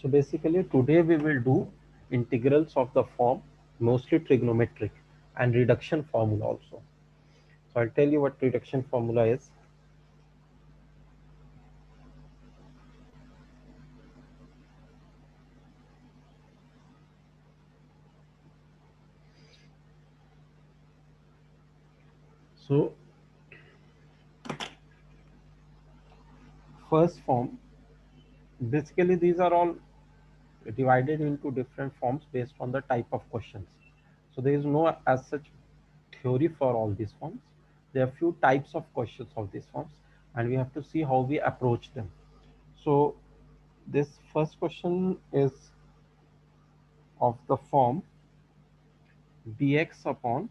So basically today we will do integrals of the form, mostly trigonometric, and reduction formula also. So I'll tell you what reduction formula is. So first form, basically these are all divided into different forms based on the type of questions. So there is no as such theory for all these forms. There are few types of questions of these forms, and we have to see how we approach them. So this first question is of the form bx upon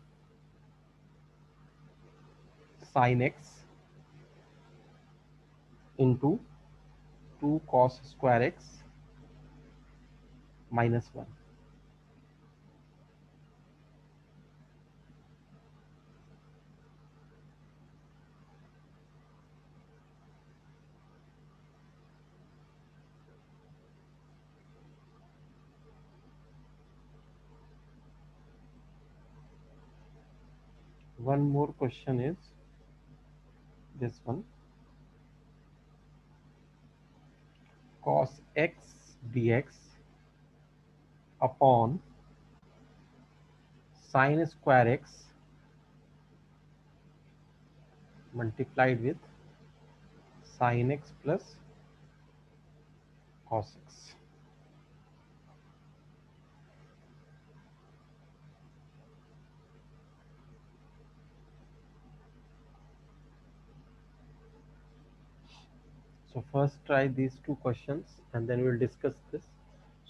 sin x into 2 cos square x minus 1. One more question is this one, cos x dx upon sin square x multiplied with sin x plus cos x. So first try these two questions and then we'll discuss this.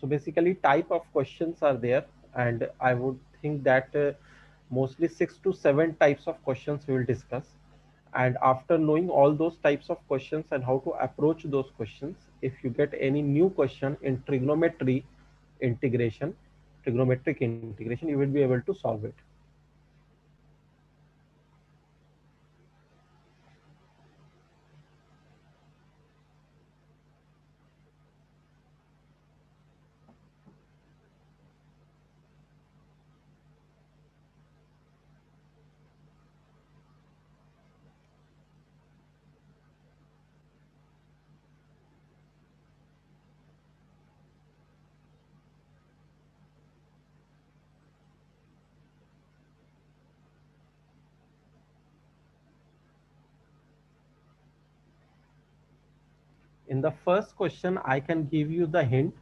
So basically type of questions are there, and I would think that mostly 6 to 7 types of questions we will discuss. And after knowing all those types of questions and how to approach those questions, if you get any new question in integration, trigonometric integration, you will be able to solve it. In the first question, I can give you the hint.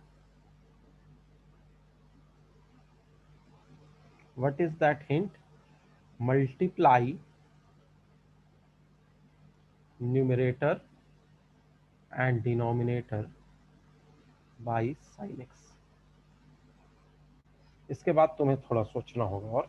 What is that hint? Multiply numerator and denominator by sin x. इसके बाद तुम्हें थोड़ा सोचना होगा और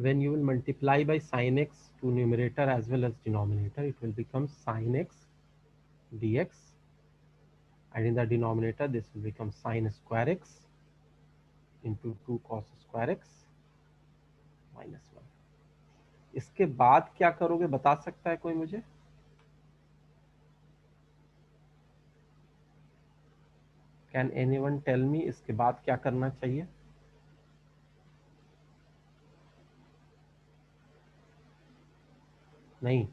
when you will multiply by sin x to numerator as well as denominator, it will become sin x dx, and in the denominator this will become sin square x into 2 cos square x minus 1. इसके बाद क्या करोगे बता सकता है कोई मुझे? Can anyone tell me इसके बाद क्या करना चाहिए? नहीं,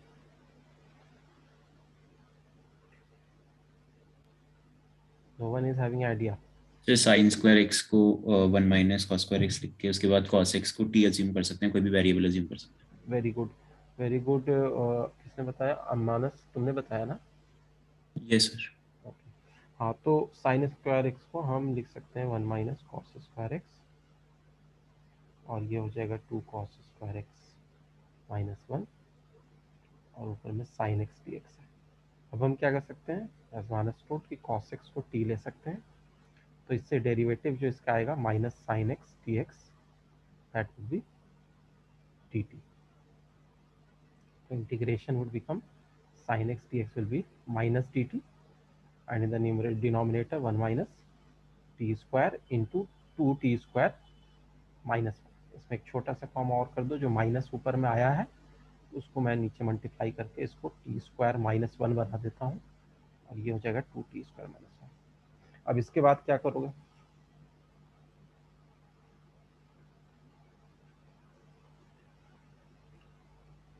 no one is having idea. तो साइन स्क्वायर एक्स को 1 - cos² x लिख के उसके बाद cos x को t अज्यूम कर सकते हैं, कोई भी वेरिएबल अज्यूम कर सकते वेरी गुड, वेरी गुड. किसने बताया? मानस तुमने बताया ना? हैं. Yes sir. ओके. हाँ, तो साइन स्क्वायर एक्स को हम लिख सकते हैं 1 - cos² x, और ये हो जाएगा 2 cos² x -1, और ऊपर में sin x dx है. अब हम क्या कर सकते हैं? एज मानस टोट कि cos x को t ले सकते हैं, तो इससे डेरिवेटिव जो इसका आएगा -sin x dx, that would be dt. So integration would become sin x dx will be minus dt, and in the numerator denominator 1 minus t square into 2t square minus 1. इसमें एक छोटा सा form और कर दो, जो minus ऊपर में आया है उसको मैं नीचे मल्टीप्लाई करके इसको टी स्क्वायर -1 बना देता हूँ, और ये हो जाएगा 2t स्क्वायर -1. अब इसके बाद क्या करोगे?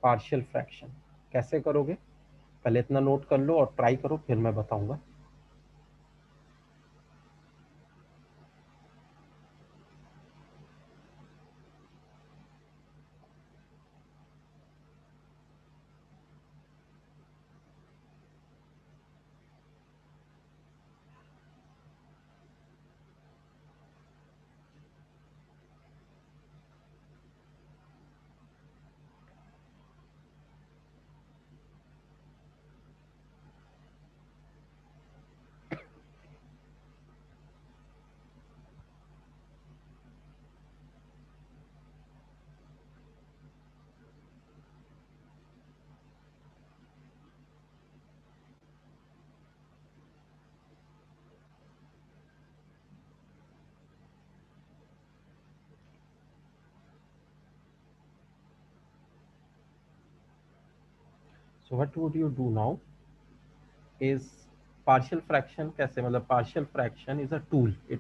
पार्शियल फ्रैक्शन कैसे करोगे? पहले इतना नोट कर लो और ट्राई करो, फिर मैं बताऊंगा. So what would you do now is partial fraction. कैसे? मतलब partial fraction is a tool. It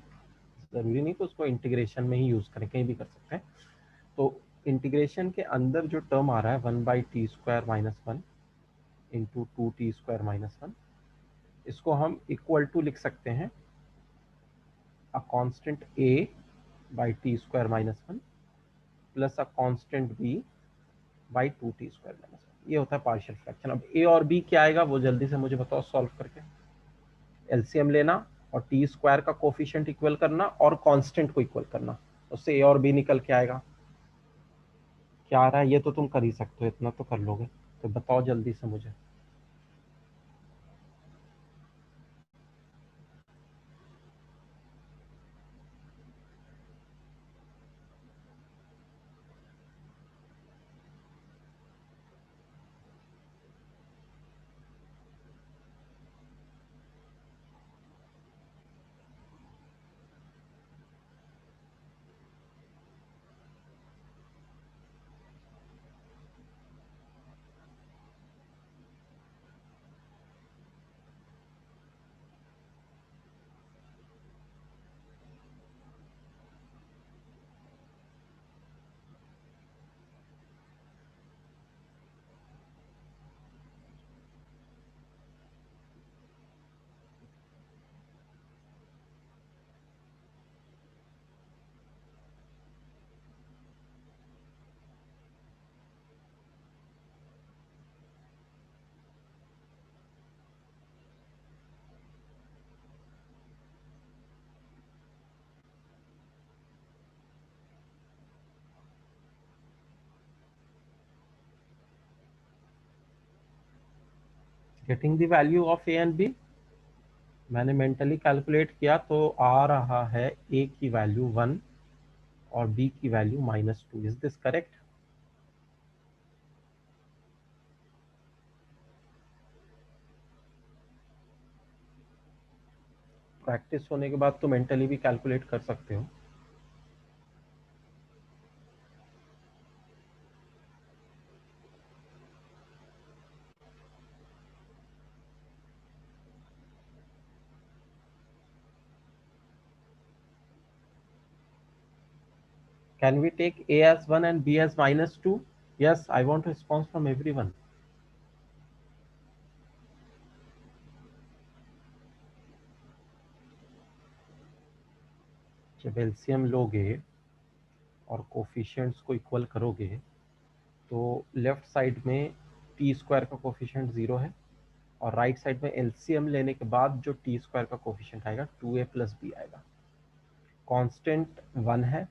जरूरी नहीं कि उसको इंटीग्रेशन में ही यूज करें, कहीं भी कर सकते हैं. तो इंटीग्रेशन के अंदर जो टर्म आ रहा है 1/t² - 1 इंटू 2t² - 1, इसको हम इक्वल टू लिख सकते हैं अ constant a by t² - 1 plus a constant b by 2t² - 1. ये होता है पार्शियल फ्रैक्शन. अब a और b क्या आएगा वो जल्दी से मुझे बताओ सॉल्व करके. एलसीएम लेना और टी स्क्वायर का कोफिशिएंट इक्वल करना और कांस्टेंट को इक्वल करना, उससे ए और बी निकल के आएगा. क्या आ रहा है? ये तो तुम कर ही सकते हो, इतना तो कर लोगे. तो बताओ जल्दी से मुझे. Getting the value of A and B. मैंने मेंटली कैलकुलेट किया तो आ रहा है ए की वैल्यू 1 और बी की value -2. Is this correct? Practice होने के बाद तो मेंटली भी कैलकुलेट कर सकते हो। Can we take A as 1 and B as -2? Yes, I want response from everyone. जब एलसीएम लोगे और कोफिशिएंट्स को इक्वल करोगे तो लेफ्ट साइड में टी स्क्वायर का कोफिशिएंट 0 है और राइट साइड में एलसीएम लेने के बाद जो टी स्क्वायर का कोफिशिएंट आएगा 2a + b आएगा। कांस्टेंट 1 है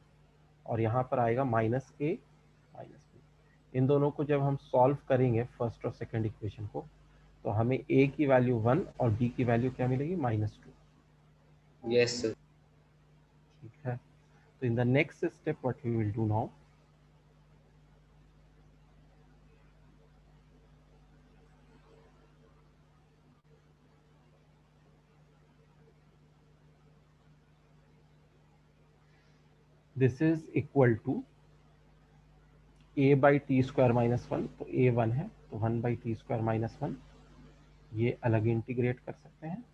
और यहाँ पर आएगा -a -b। इन दोनों को जब हम सॉल्व करेंगे फर्स्ट और सेकंड इक्वेशन को तो हमें a की वैल्यू 1 और b की वैल्यू क्या मिलेगी -2। Yes, sir. ठीक है, तो in the next step what we will do now, this is equal to a/t² - 1, तो a 1 है तो 1/t² - 1, ये अलग इंटीग्रेट कर सकते हैं,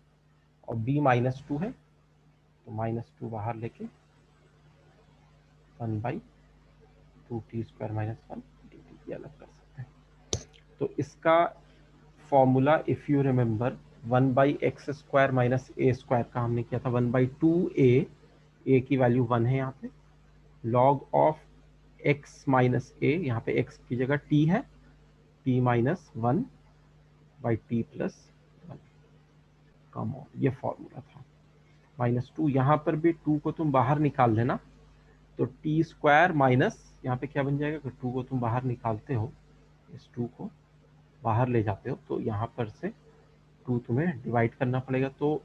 और b -2 है तो -2 बाहर लेके 1/2t² - 1 dt ये अलग कर सकते हैं। तो इसका formula if you remember 1/x² - a² का हमने किया था 1/2a, a की वैल्यू 1 है यहाँ पे, log ऑफ x - a, यहाँ पे x की जगह t है, t - 1/t + 1, कम ऑन, ये फॉर्मूला था। -2, यहाँ पर भी 2 को तुम बाहर निकाल लेना तो t² माइनस यहाँ पे क्या बन जाएगा, अगर 2 को तुम बाहर निकालते हो, इस 2 को बाहर ले जाते हो तो यहाँ पर से 2 तुम्हें डिवाइड करना पड़ेगा, तो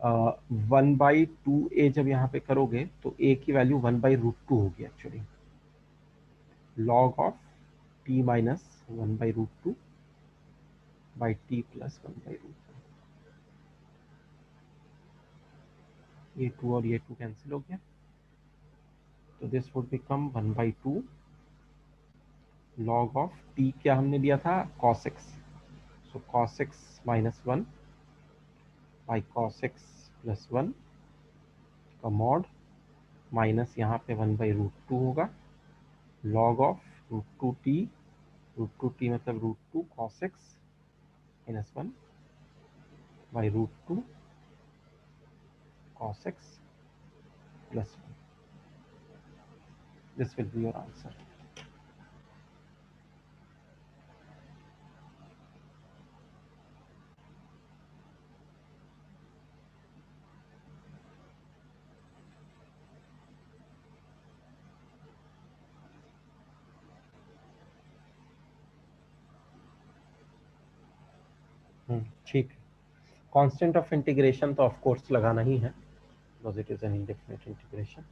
1/2a जब यहाँ पे करोगे तो a की वैल्यू 1/√2 होगी actually, log of t - 1/√2 by t + 1/√2, ये 2 और ये 2 कैंसिल हो गया, तो this would become 1/2 log of t, क्या हमने दिया था cos x, so cos x - 1 by cos x + 1 का मॉड माइनस यहाँ पे 1/√2 होगा, log ऑफ √2t, √2t मतलब √2 cos x - 1 by √2 cos x + 1, this will be your answer। ठीक है, कांस्टेंट ऑफ इंटीग्रेशन तो ऑफ कोर्स लगाना ही है because it is an indefinite integration.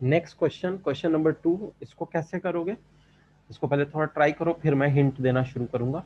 Next question, question number 2, इसको कैसे करोगे, इसको पहले थोड़ा ट्राई करो फिर मैं हिंट देना शुरू करूंगा।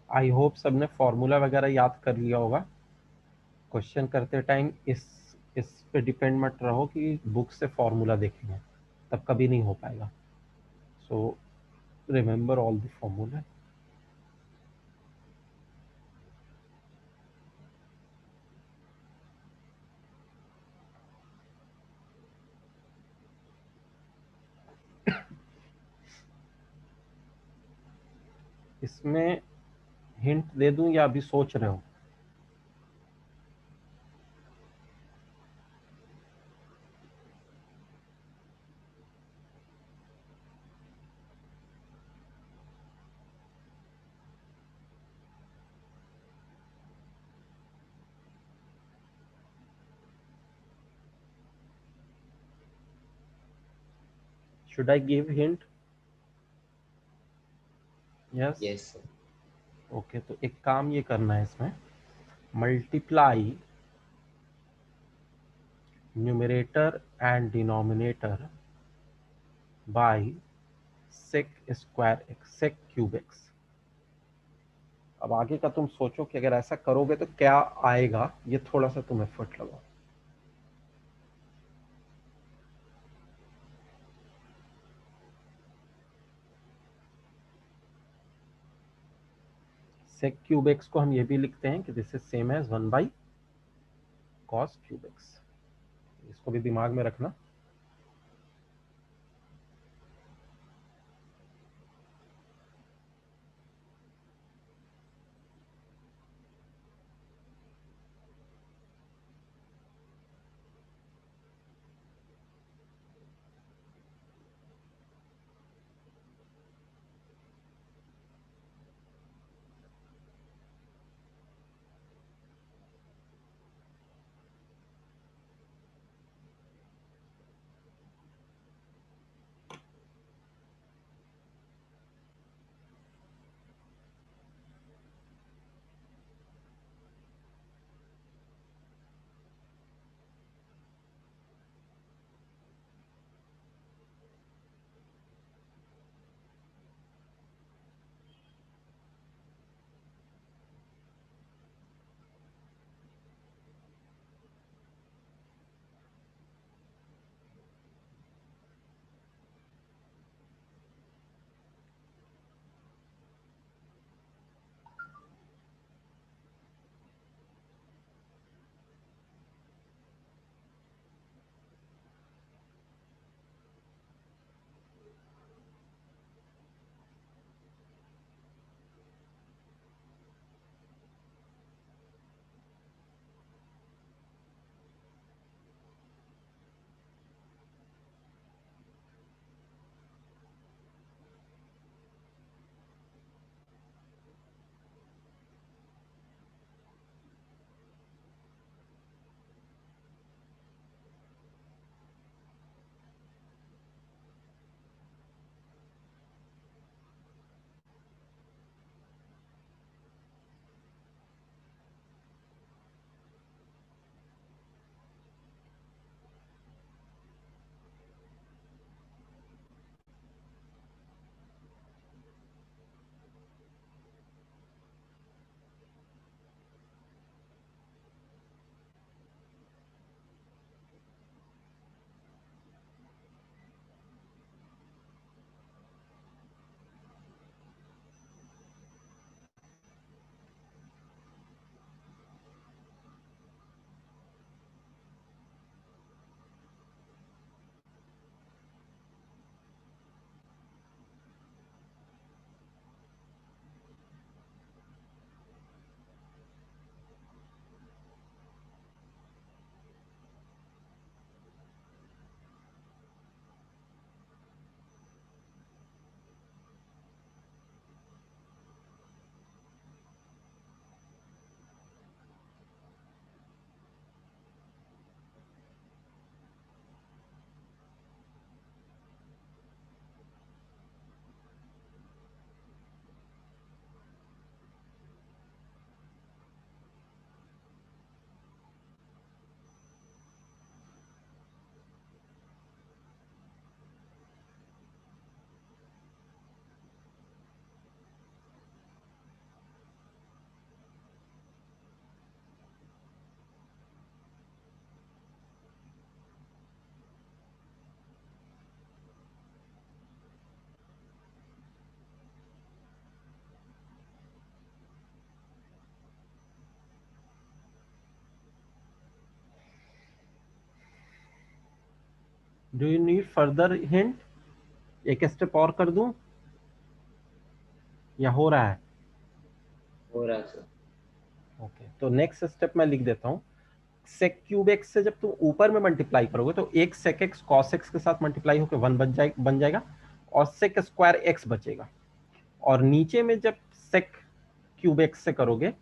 आई होप सबने फॉर्मूला वगैरह याद कर लिया होगा। क्वेश्चन करते टाइम इस पे डिपेंड मत रहो कि बुक से फॉर्मूला देखेंगे, तब कभी नहीं हो पाएगा। सो remember all the formula. इसमें हिंट दे दूं या अभी सोच रहे हो? Should I give hint? Yes. Yes, sir. Okay, तो एक काम ये करना है इसमें, multiply numerator and denominator by sec square X, sec cube X. अब आगे का तुम सोचो कि अगर ऐसा करोगे तो क्या आएगा, ये थोड़ा सा तुम एफर्ट लगाओ। सेक क्यूब एक्स को हम ये भी लिखते हैं कि this is same as 1 by cos cube X. इसको भी दिमाग में रखना। Do you need further hint? एक स्टेप और कर दूं या हो रहा है? हो रहा सर। ओके, तो नेक्स्ट स्टेप मैं लिख देता हूँ। सेक क्यूब एक्स से जब तुम ऊपर में मल्टीप्लाई करोगे तो एक सेक एक्स कॉस एक्स के साथ मल्टीप्लाई होकर 1 बन जाएगा और सेक स्क्वायर एक्स बचेगा। और नीचे में जब सेक क्यूब एक्स से करोगे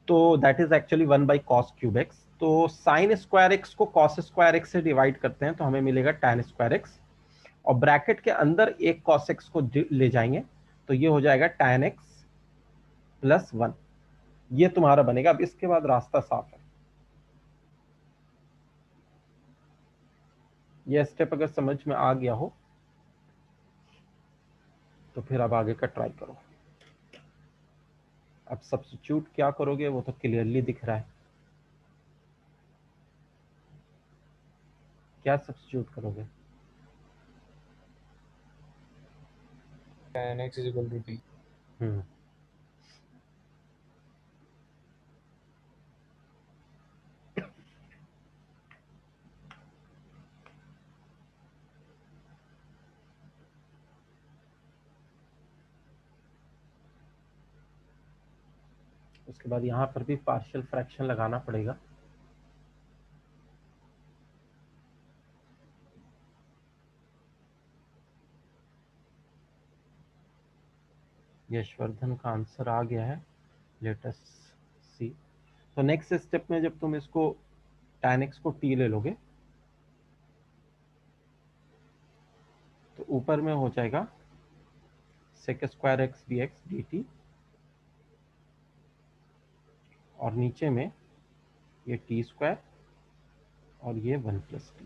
तो that is actually 1/cos cube x. तो साइन स्क्वायर एक्स को कॉस स्क्वायर एक्स से डिवाइड करते हैं तो हमें मिलेगा tan स्क्वायर एक्स, और ब्रैकेट के अंदर एक cos एक्स को ले जाएंगे तो ये हो जाएगा tan एक्स प्लस 1। ये तुम्हारा बनेगा। अब इसके बाद रास्ता साफ है। ये स्टेप अगर समझ में आ गया हो तो फिर अब आगे का ट्राई करो। अब सब्स्टिट्यूट क्या करोगे वो तो क्लियरली दिख रहा है। क्या सब्स्टिट्यूट करोगे? tan x is equal to t. हम्म उसके बाद यहाँ पर भी पार्शियल फ्रैक्शन लगाना पड़ेगा। यशवर्धन का आंसर आ गया है। लेट अस सी। तो नेक्स्ट स्टेप में जब तुम इसको tan x को t ले लोगे तो ऊपर में हो जाएगा sec square x d x D T, और नीचे में ये टी स्क्वायर और ये 1+t।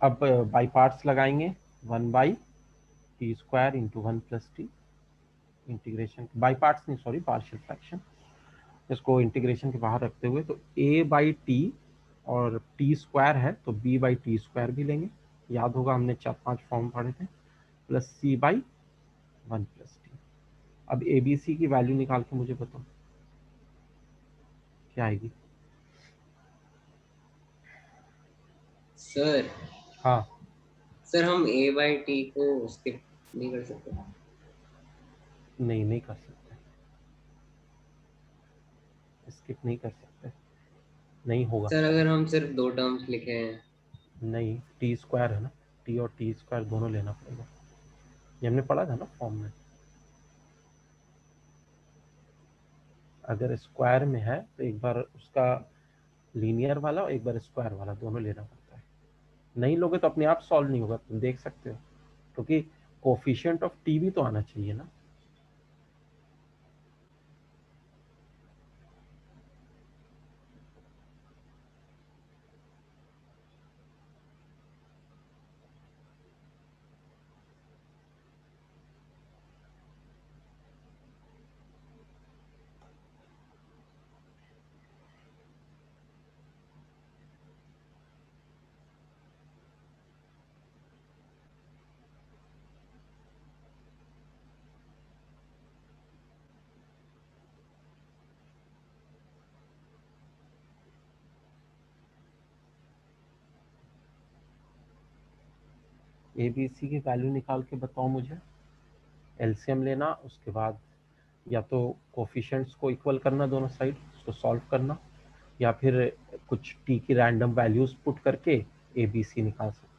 अब बाई पार्ट्स लगाएंगे। 1/t² into 1+t। Integration by parts नहीं, सॉरी, पार्शियल फ्रैक्शन। इसको इंटीग्रेशन के बाहर रखते हुए तो a/t और टी स्क्वायर है तो b/t² भी लेंगे। याद होगा हमने 4-5 फॉर्म पढ़े थे। Plus c/1+t। अब ए बी सी की वैल्यू निकाल के मुझे बताओ क्या आएगी। सर हाँ, सर हम a/t को स्किप नहीं कर सकते? नहीं कर सकते, स्किप नहीं कर सकते, नहीं होगा। सर अगर हम सिर्फ दो टर्म्स लिखे हैं। नहीं, टी स्क्वायर है ना, टी और टी स्क्वायर दोनों लेना पड़ेगा। ये हमने पढ़ा था ना फॉर्म में। अगर स्क्वायर में है तो एक बार उसका लीनियर वाला और एक बार स्क्वायर वाला दोनों लेना पड़ता है। नहीं लोगे तो अपने आप सॉल्व नहीं होगा, तुम देख सकते हो, क्योंकि कोफिशिएंट ऑफ टी भी तो आना चाहिए ना। ए बी सी की वैल्यू निकाल के बताओ मुझे। एलसीएम लेना, उसके बाद या तो कोफिशिएंट्स को इक्वल करना दोनों साइड, उसको सॉल्व करना, या फिर कुछ टी की रैंडम वैल्यूज पुट करके ए बी सी निकाल सकते हैं।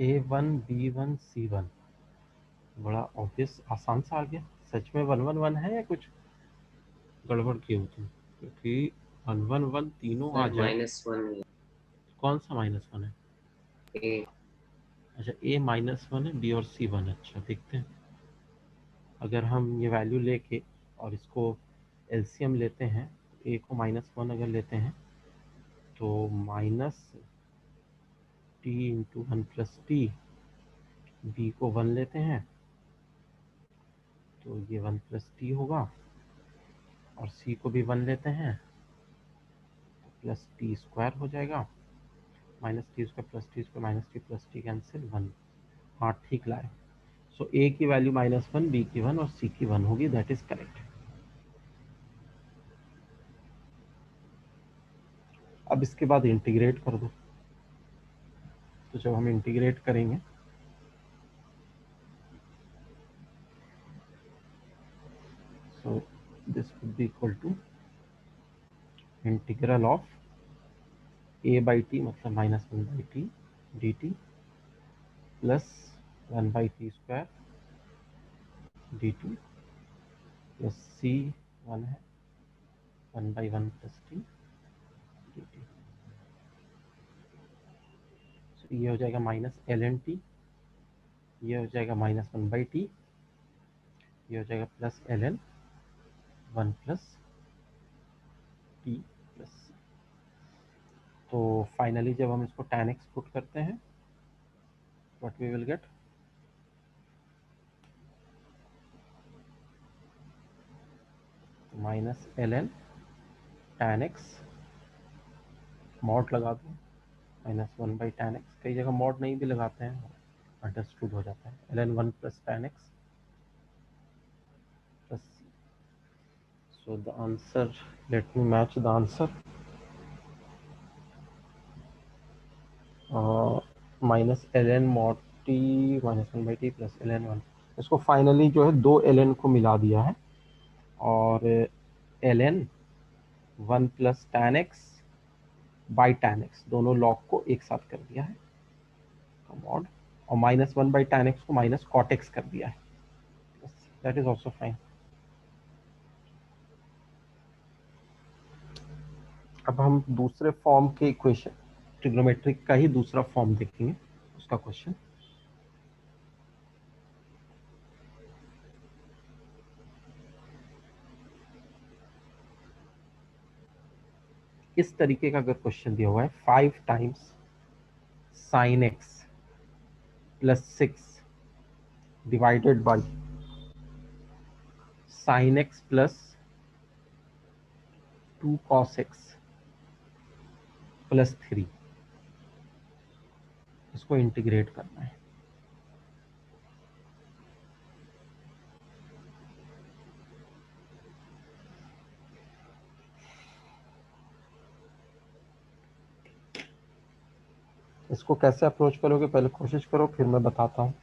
A1 B1 C1, बड़ा ऑब्वियस आसान सा आ गया। सच में 1 1 1 है या कुछ गड़बड़ की हो तुम? क्योंकि 1 1 1 तीनों आ सर जाए। -1 कौन सा -1 है? ए अच्छा, A-1 है, B और C1। अच्छा, देखते हैं। अगर हम ये वैल्यू लेके और इसको एलसीएम लेते हैं, A को -1 अगर लेते हैं तो -t × 1 + t, B को 1 लेते हैं तो ये 1 + t होगा, और C को भी 1 लेते हैं तो +t² हो जाएगा। -t² + t² -t + t cancel 1। हाँ, ठीक लाए। सो A की वैल्यू -1, B की 1 और C की 1 होगी। That is correct. अब इसके बाद इंटीग्रेट कर दो। तो जब हम इंटीग्रेट करेंगे so this would be equal to integral of a/t मतलब -1/t dt plus 1/t² dt plus C1 है 1/1 + t dt। तो ये हो जाएगा -ln t, ये हो जाएगा -1/t, ये हो जाएगा +ln 1 + t + c। तो फाइनली जब हम इसको tan x पुट करते हैं, what we will get? -ln tan x, mod लगा दो, -1/tan x। कई जगह मॉड नहीं भी लगाते हैं, अंडरस्टूड हो जाता है। ln 1 + tan x + c। So the answer, let me match the answer. -ln mod t -1/t + ln 1। इसको फाइनली जो है 2 ln को मिला दिया है, और ln 1 + tan x by tan x दोनों लॉग को एक साथ कर दिया है मॉड, और -1/tan x को -cot x कर दिया है। That is also fine. अब हम दूसरे फॉर्म के इक्वेशन, ट्रिग्नोमेट्रिक का ही दूसरा फॉर्म देखेंगे, उसका क्वेश्चन। इस तरीके का अगर क्वेश्चन दिया हुआ है 5 times sin x + 6 divided by sin x + 2 cos x + 3, इसको इंटीग्रेट करना है। इसको कैसे अप्रोच करोगे, पहले कोशिश करो, फिर मैं बताता हूँ।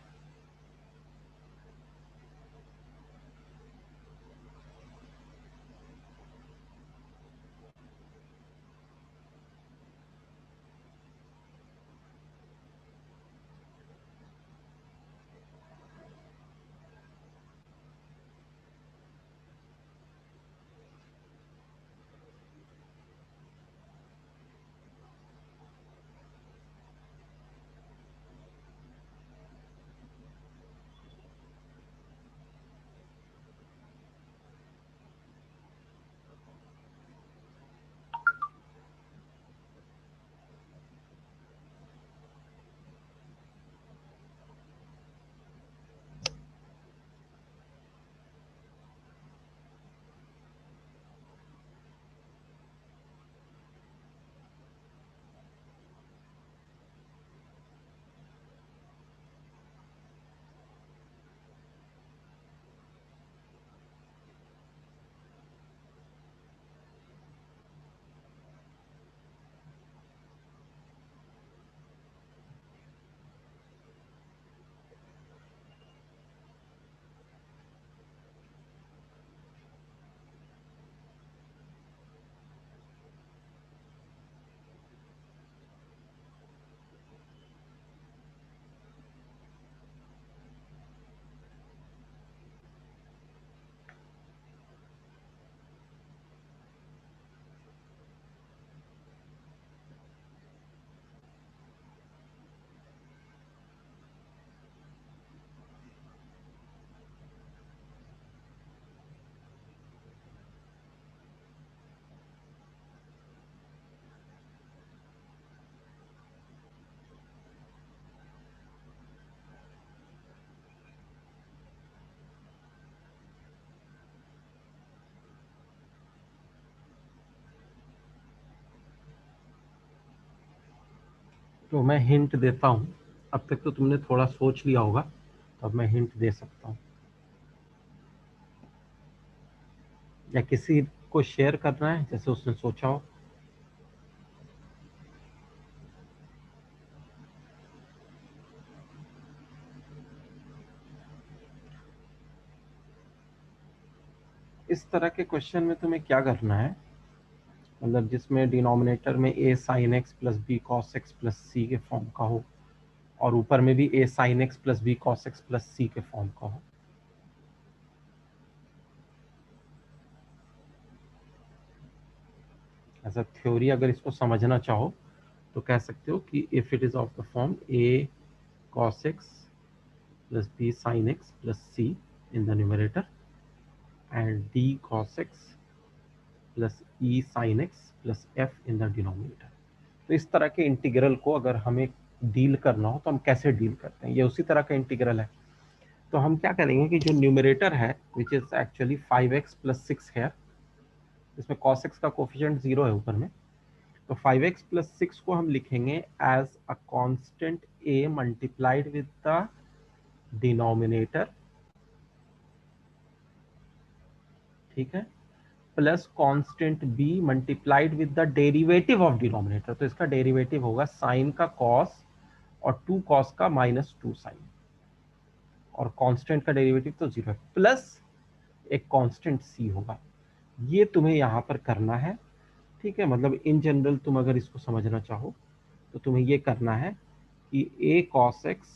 तो मैं हिंट देता हूँ, अब तक तो तुमने थोड़ा सोच लिया होगा, तो अब मैं हिंट दे सकता हूँ, या किसी को शेयर करना है जैसे उसने सोचा हो। इस तरह के क्वेश्चन में तुम्हें क्या करना है, मतलब जिसमें डिनोमिनेटर में a sin x plus B cos x plus C के फॉर्म का हो, और ऊपर में भी a sin x plus B cos x plus C के फॉर्म का हो। ऐसा थ्योरी अगर इसको समझना चाहो तो कह सकते हो कि if it is of the form a cos x plus b sin x plus c in the numerator and d cos x plus e sin x plus f in the denominator। तो इस तरह के integral को अगर हमें deal करना हो तो हम कैसे डील करते हैं, ये उसी तरह का इंटीग्रल है। तो हम क्या करेंगे कि जो न्यूमरेटर है which is actually 5x plus 6 है, इसमें cos x का कोफिशिएंट 0 है ऊपर में, तो 5x प्लस 6 को हम लिखेंगे as a constant a multiplied with the denominator, ठीक है, plus constant b multiplied with the derivative of denominator. तो इसका डेरिवेटिव होगा साइन का cos और 2 cos का माइनस 2 साइन, और कांस्टेंट का डेरिवेटिव तो 0 है, प्लस एक कांस्टेंट c होगा। ये तुम्हें यहाँ पर करना है, ठीक है। मतलब इन जनरल तुम अगर इसको समझना चाहो तो तुम्हें ये करना है कि a cos x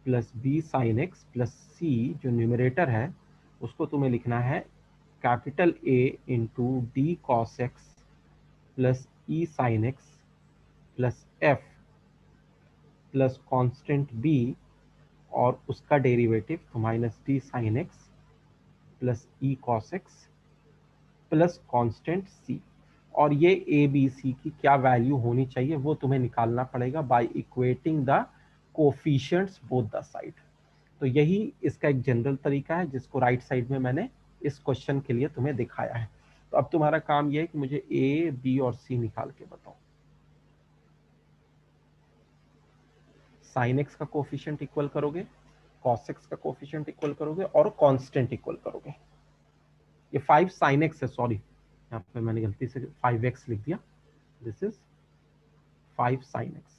plus B sine X plus C जो न्यूमरेटर है उसको तुम्हें लिखना है capital A into D cos x plus E sine X plus F plus constant b और उसका डेरिवेटिव तो minus D sine X plus E cos x plus constant c। और ये ए बी सी की क्या वैल्यू होनी चाहिए वो तुम्हें निकालना पड़ेगा by equating the coefficients both the side. तो यही इसका एक जनरल तरीका है जिसको राइट साइड में मैंने इस क्वेश्चन के लिए तुम्हें दिखाया है। तो अब तुम्हारा काम यह है कि मुझे ए बी और सी निकाल के बताओ। साइन एक्स का कोफिशिएंट इक्वल करोगे, कॉस एक्स का कोफिशिएंट इक्वल करोगे और कांस्टेंट इक्वल करोगे। ये 5 साइन एक्स है, सॉरी यहाँ पे मैंने गलती से 5x लिख दिया, this is 5 sine x.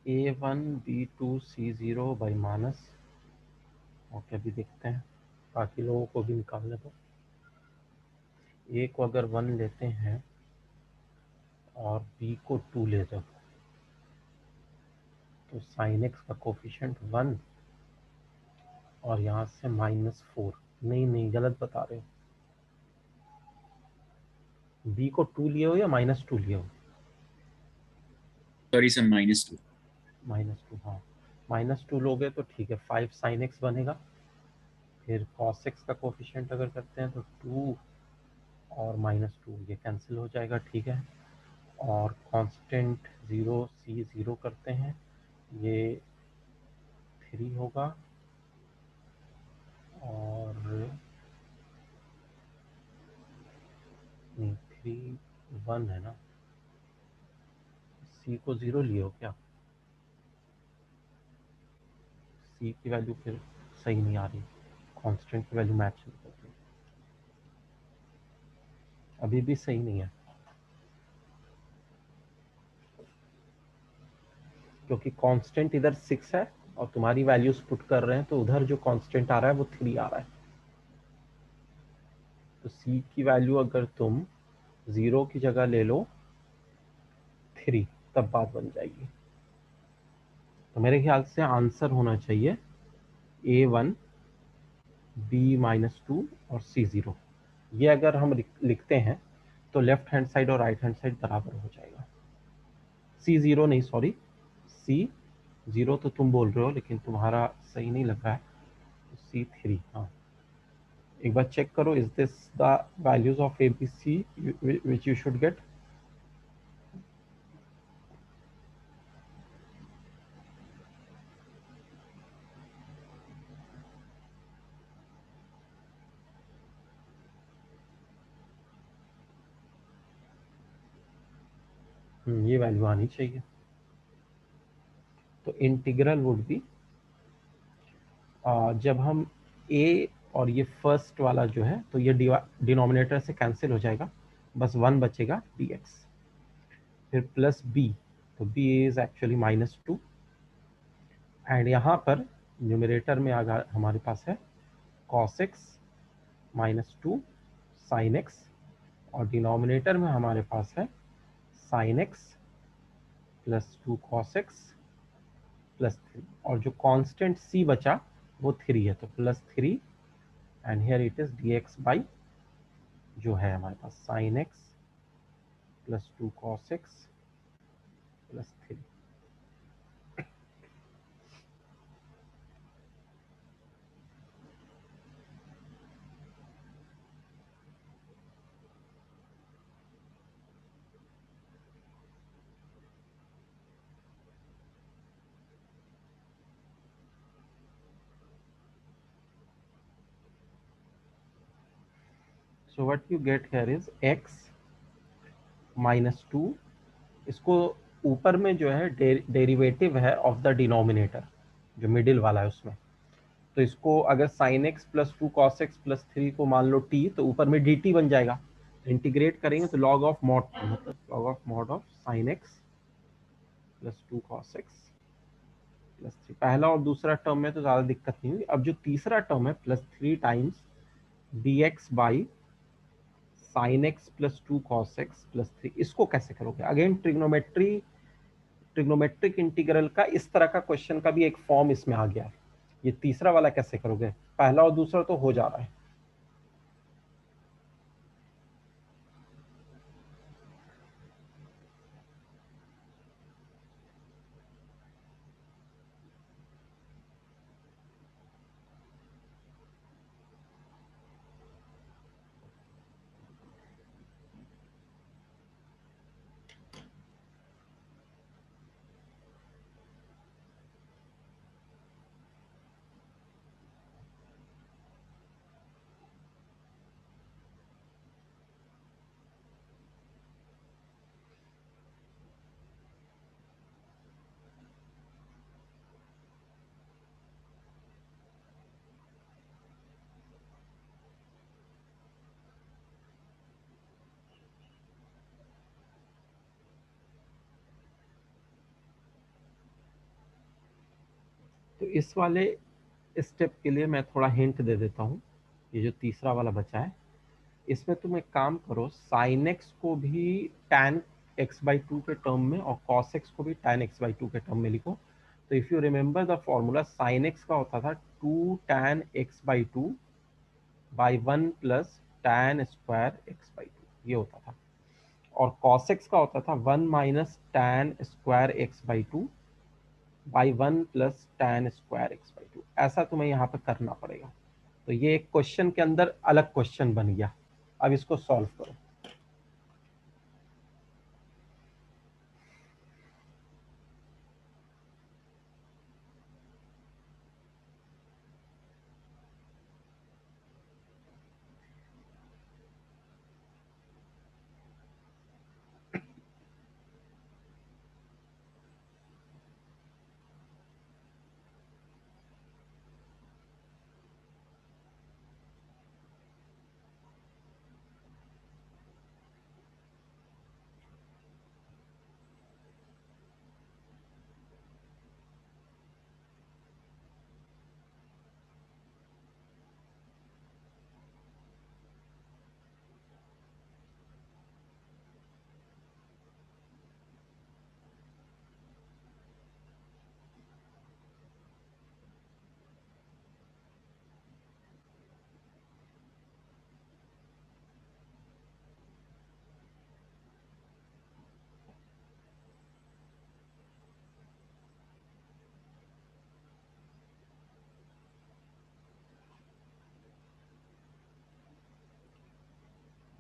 A1 B2 C0 by minus, okay अभी देखते हैं, बाकी लोगों को भी निकालने दो। ए को अगर 1 लेते हैं और बी को 2 ले दो तो साइन एक्स का कोफिशिएंट 1 और यहाँ से -4। नहीं नहीं, गलत बता रहे हो, बी को 2 लिए हो या -2 लिए हो? Sorry sir, -2। -2, हाँ -2 लोगे तो ठीक है, 5 साइन एक्स बनेगा। फिर कॉस एक्स का कोफिशिएंट अगर करते हैं तो 2 और -2 ये कैंसिल हो जाएगा, ठीक है। और कांस्टेंट 0 सी 0 करते हैं, ये 3 होगा, और नहीं 3 1 है ना, सी को 0 लिए हो क्या? सी की वैल्यू फिर सही नहीं आ रही, कांस्टेंट की वैल्यू मैच नहीं करती, अभी भी सही नहीं है, क्योंकि कांस्टेंट इधर 6 है और तुम्हारी वैल्यूज पुट कर रहे हैं तो उधर जो कांस्टेंट आ रहा है वो 3 आ रहा है। तो c की वैल्यू अगर तुम 0 की जगह ले लो 3, तब बात बन जाएगी। तो मेरे ख्याल से आंसर होना चाहिए A1 B-2 और C0। ये अगर हम लिखते हैं तो लेफ्ट हैंड साइड और राइट हैंड साइड बराबर हो जाएगा। C0 नहीं, सॉरी, C0 तो तुम बोल रहे हो लेकिन तुम्हारा सही नहीं लग रहा है, तो C3। हाँ, एक बार चेक करो, is this the values of ABC which you should get. ये वैल्यू आनी चाहिए। तो इंटीग्रल वुड बी, जब हम a और ये फर्स्ट वाला जो है तो ये डिनोमिनेटर से कैंसिल हो जाएगा, बस 1 बचेगा dx, फिर प्लस b, तो b इज एक्चुअली -2, एंड यहाँ पर न्यूमरेटर में हमारे पास है cos x -2 sin x, और डिनोमिनेटर में हमारे पास है sin x +2 cos x +3, और जो कांस्टेंट c बचा वो 3 है, तो +3, and here it is dx by जो है हमारे पास sin x +2 cos x +3। So what you get here is x -2, इसको ऊपर में जो है डेरिवेटिव है ऑफ द डिनोमिनेटर, जो मिडिल वाला है उसमें, तो इसको अगर sin x +2 cos x +3 को मान लो t, तो ऊपर में dt बन जाएगा। इंटीग्रेट करेंगे तो log ऑफ मॉड, मतलब log of mod of sin x +2 cos x +3, पहला और दूसरा टर्म में तो ज़्यादा दिक्कत नहीं हुई। अब जो तीसरा टर्म है +3 times dx by sin x +2 cos x +3, इसको कैसे करोगे? अगेन ट्रिग्नोमेट्रिक इंटीग्रल का इस तरह का क्वेश्चन का भी एक फॉर्म इसमें आ गया है। ये तीसरा वाला कैसे करोगे? पहला और दूसरा तो हो जा रहा है। तो इस वाले स्टेप के लिए मैं थोड़ा हिंट दे देता हूँ। ये जो तीसरा वाला बचा है, इसमें तुम एक काम करो, sin x को भी tan x/2 के टर्म में और cos x को भी tan x/2 के टर्म में लिखो। तो if you remember the formula, sin x का होता था 2 tan x/2 by 1 plus tan square x/2, ये होता था, और cos x का होता था 1 minus tan square x/2 by 1 plus tan square x/2। ऐसा तुम्हें यहाँ पे करना पड़ेगा। तो ये एक क्वेश्चन के अंदर अलग क्वेश्चन बन गया। अब इसको सॉल्व करो।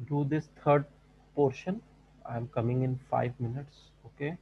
do this third portion. I am coming in 5 minutes. Okay.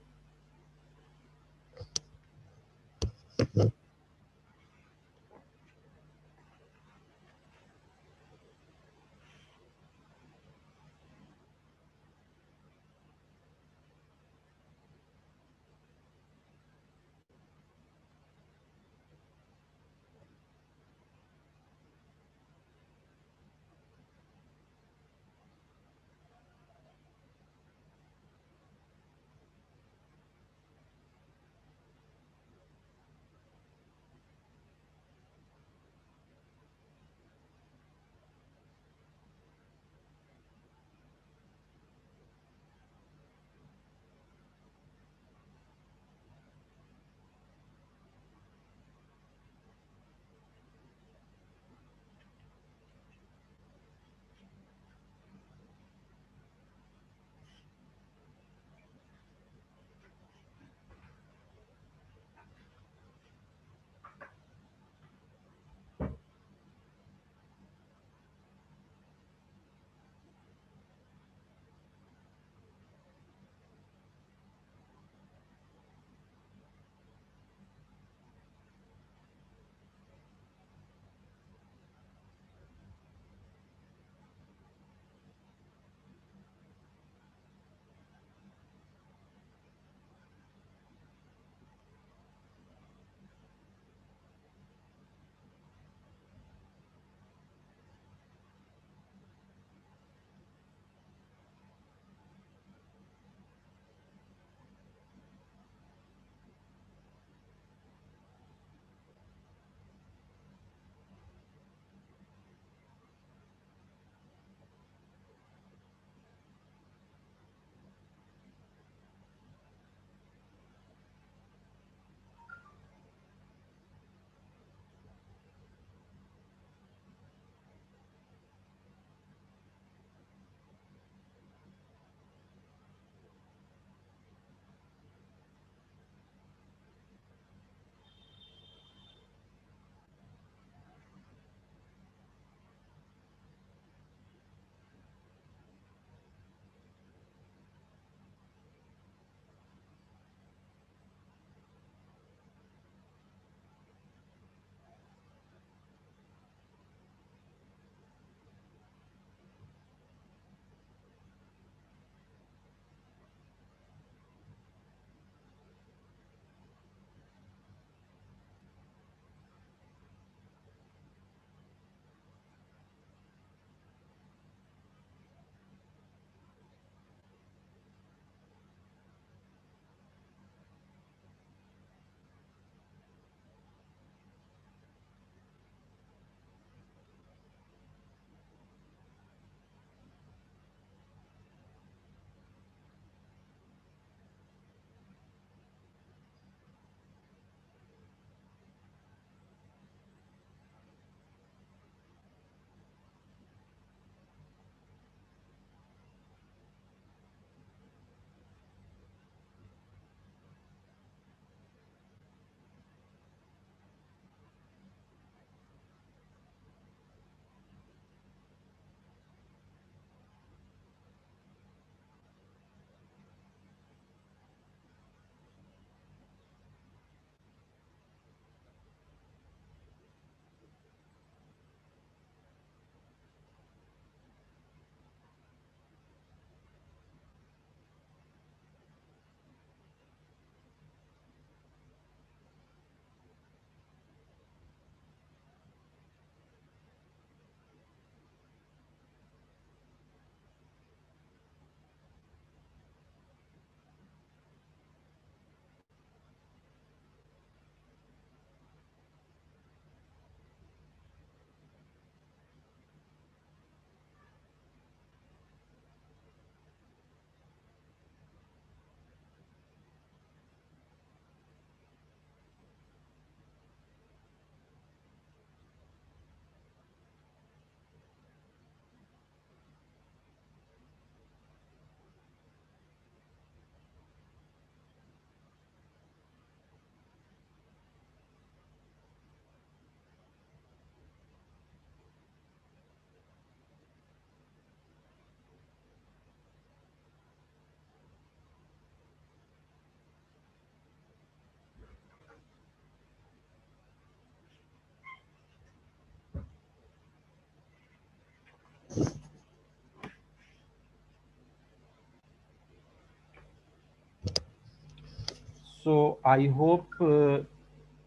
So I hope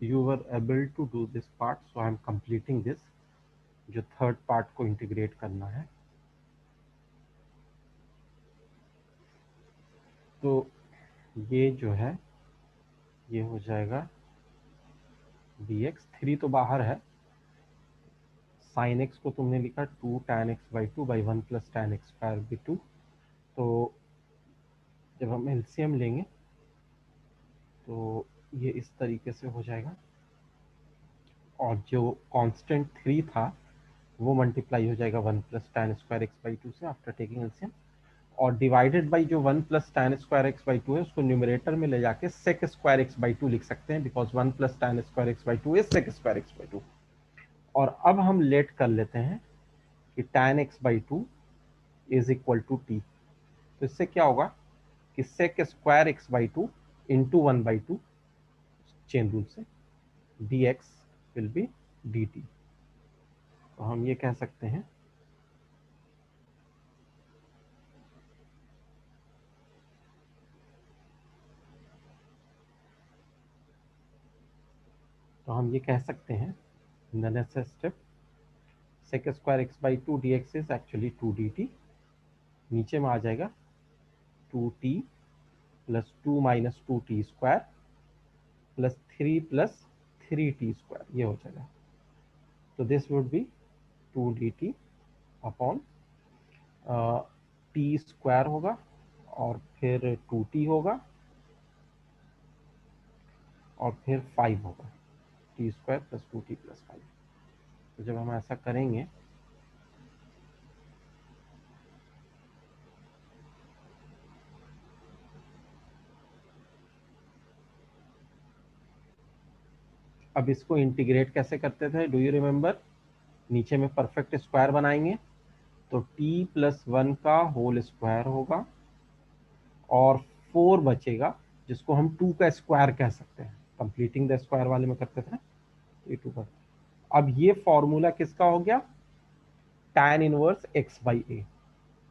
you were able to do this part. So I am completing this. जो थर्ड पार्ट को इंटीग्रेट करना है, तो ये जो है ये हो जाएगा dx, 3 तो बाहर है, साइन एक्स को तुमने लिखा 2 tan x by 2 by 1 plus tan x square by 2। तो जब हम एलसीएम लेंगे तो ये इस तरीके से हो जाएगा, और जो कांस्टेंट 3 था वो मल्टीप्लाई हो जाएगा 1 plus tan square x by 2 से आफ्टर टेकिंग एलसीएम, और डिवाइडेड बाई जो 1 plus tan square x by 2 है उसको न्यूमरेटर में ले जाके सेक स्क्वायर एक्स बाई 2 लिख सकते हैं, because 1 plus tan square x by 2 is sec square x by 2। और अब हम लेट कर लेते हैं कि tan x by 2 is equal to t. तो इससे क्या होगा कि sec square x by 2 into 1 by 2 chain rule से dx विल बी dt। तो हम ये कह सकते हैं हैं in the next step sec square x by 2 dx is actually 2 dt। नीचे में आ जाएगा 2t plus 2 minus 2t square plus 3 plus 3t square, ये हो जाएगा। तो this would B 2 dt upon T square होगा और फिर 2t होगा और फिर 5 होगा, T square plus 2t plus 5। तो जब हम ऐसा करेंगे अब इसको इंटीग्रेट कैसे करते थे, डू यू रिमेम्बर? नीचे में परफेक्ट स्क्वायर बनाएंगे तो t प्लस 1 का होल स्क्वायर होगा और 4 बचेगा जिसको हम 2 का स्क्वायर कह सकते हैं, कंप्लीटिंग द स्क्वायर वाले में करते थे ना, ये 2 का। अब ये फॉर्मूला किसका हो गया, tan इनवर्स x बाई ए।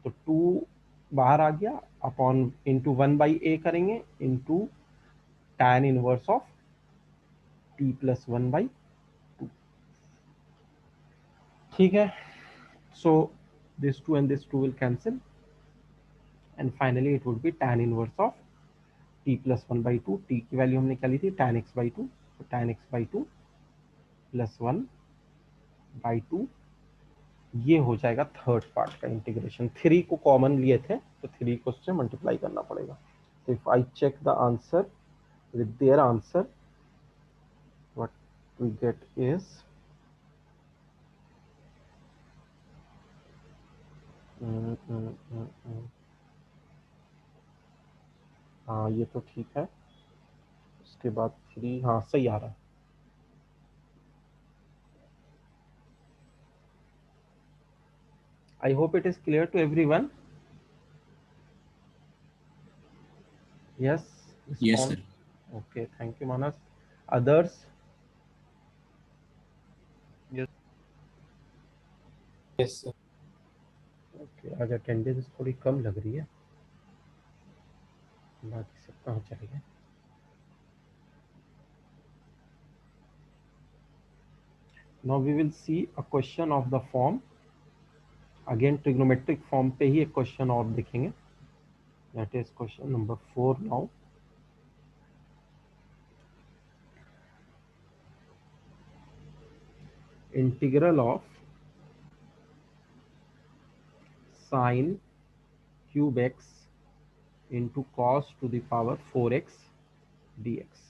तो 2 बाहर आ गया अपॉन इंटू 1 बाई ए करेंगे into tan inverse of t plus 1 by 2। ठीक है, so this 2 and this 2 will cancel and finally it would be tan inverse of t plus 1 by 2। t की value हमने क्या ली थी, tan x by 2, तो tan x by 2 plus 1 by 2, ये हो जाएगा थर्ड पार्ट का इंटीग्रेशन। 3 को कॉमन लिए थे तो 3 को उससे मल्टीप्लाई करना पड़ेगा। तो if I check the answer with their answer, what we get is हाँ ये तो ठीक है, उसके बाद 3, हाँ सही आ रहा है। I hope it is clear to everyone. Yes, Yes, response. sir. Okay, thank you Manas. Others? Yes, sir. Okay, आज अटेंडेंस थोड़ी कम लग रही है, बाकी सब कहाँ चले गए। Now we will see a question of the form, again trigonometric form पे ही एक क्वेश्चन और देखेंगे, that is question number 4 now। Integral of sin cube x into cos to the power 4x dx।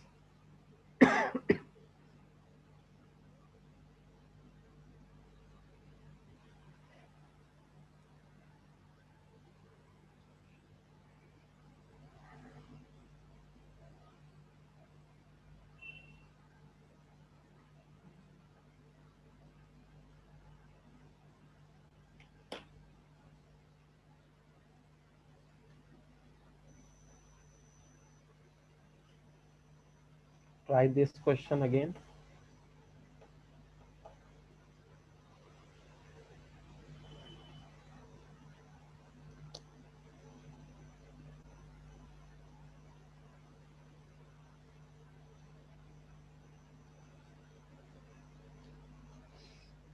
Try this question again।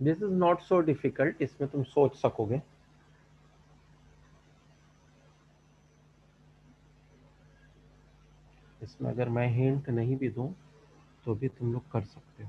This is not so difficult, इसमें तुम सोच सकोगे। इसमें अगर मैं हिंट नहीं भी दूं तो भी तुम लोग कर सकते हो।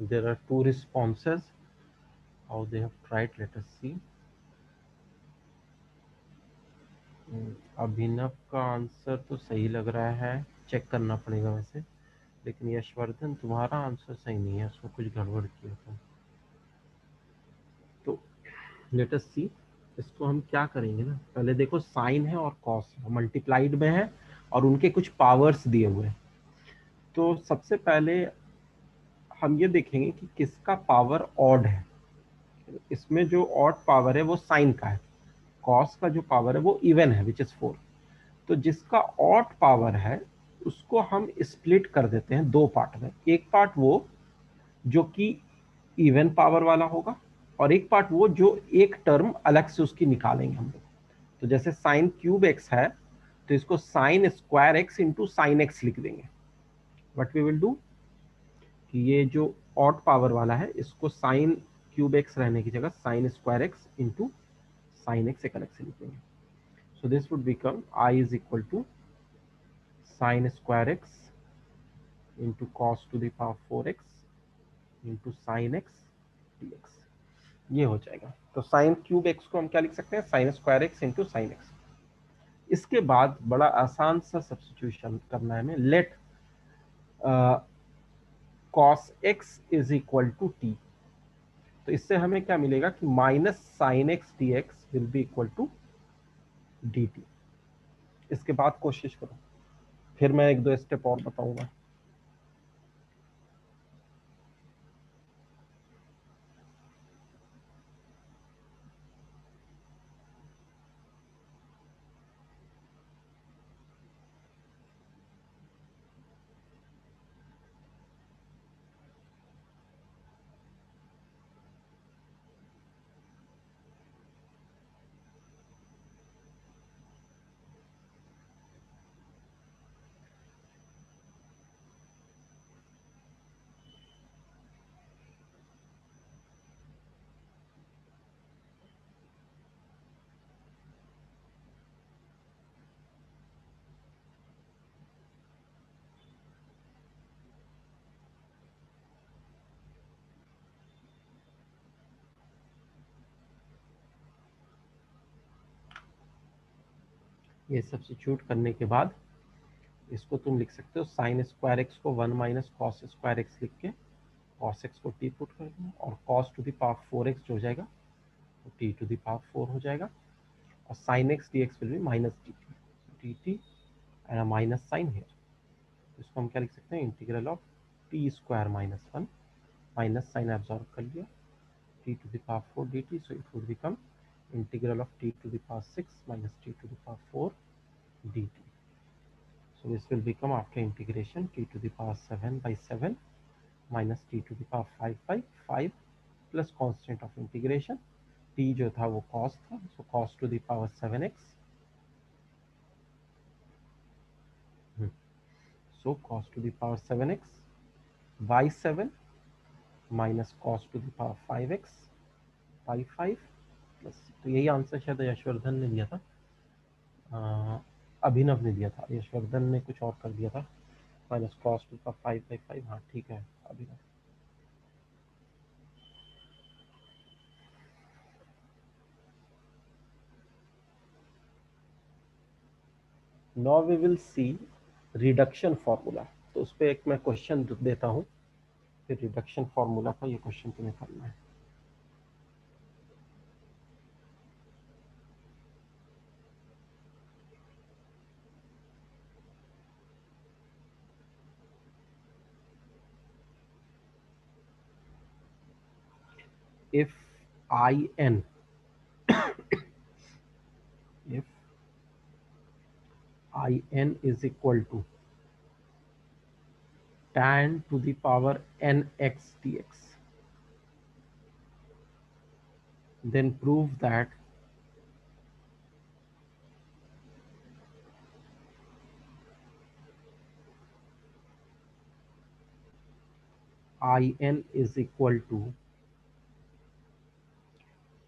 There are two responses. How they have tried, let us see. अभिनव का आंसर तो सही लग रहा है, चेक करना पड़ेगा वैसे, लेकिन यशवर्धन तुम्हारा आंसर सही नहीं है, उसमें कुछ गड़बड़ किया था। तो लेट अस सी, इसको हम क्या करेंगे ना, पहले देखो साइन है और कॉस है, मल्टीप्लाइड में है और उनके कुछ पावर्स दिए हुए हैं। तो सबसे पहले हम ये देखेंगे कि किसका पावर ऑड है। इसमें जो ऑड पावर है वो साइन का है, कॉस का जो पावर है वो इवन है विच इज 4। तो जिसका ऑड पावर है उसको हम स्प्लिट कर देते हैं दो पार्ट में, एक पार्ट वो जो कि इवन पावर वाला होगा और एक पार्ट वो जो एक टर्म अलग से उसकी निकालेंगे हम लोग। तो जैसे साइन क्यूब एक्स है तो इसको sign square x into sine x लिख देंगे। वट वी विल डू कि ये जो ऑड पावर वाला है इसको साइन क्यूब एक्स रहने की जगह sine square x into sine x एक अलग से लिखेंगे। So this would become I is equal to sine square x into cos to the power 4x into sine x dx, ये हो जाएगा। तो साइन क्यूब एक्स को हम क्या लिख सकते हैं, sine square x into sine x. इसके बाद बड़ा आसान सा सब्स्टिट्यूशन करना है हमें, let cos x is equal to t. तो इससे हमें क्या मिलेगा कि minus sine x d x will be equal to d t. इसके बाद कोशिश करो, फिर मैं एक दो स्टेप और बताऊंगा। ये सब्स्टिट्यूट करने के बाद इसको तुम लिख सकते हो साइन स्क्वायर एक्स को 1 माइनस कॉस स्क्वायर एक्स लिख के कॉस एक्स को टी पुट कर देना और cos to the power 4x जो हो जाएगा वो टी टू द पावर 4 हो जाएगा और sine x d x will be minus d t and a minus sign here. इसको हम क्या लिख सकते हैं, integral of t square minus 1 minus sign absorb कर लिया t to the power 4 d t, so it would become integral of t to the power 6 minus t to the power 4 dt. So this will become after integration t to the power 7 by 7 minus t to the power 5 by 5 plus constant of integration t जो था वो cos था, so cos to the power 7x, so cos to the power 7x by 7 minus cos to the power 5x by 5 plus, तो यही answer शायद यशवर्धन ने दिया था, अभिनव ने दिया था, यशवर्धन ने कुछ और कर दिया था, माइनस कॉस टू का 5/5। हाँ ठीक है Abhinav. Now we will see reduction formula. तो उस पर एक मैं क्वेश्चन देता हूँ, फिर रिडक्शन फार्मूला का ये क्वेश्चन तुम्हें करना है। if in if in is equal to tan to the power nx dx, then prove that in is equal to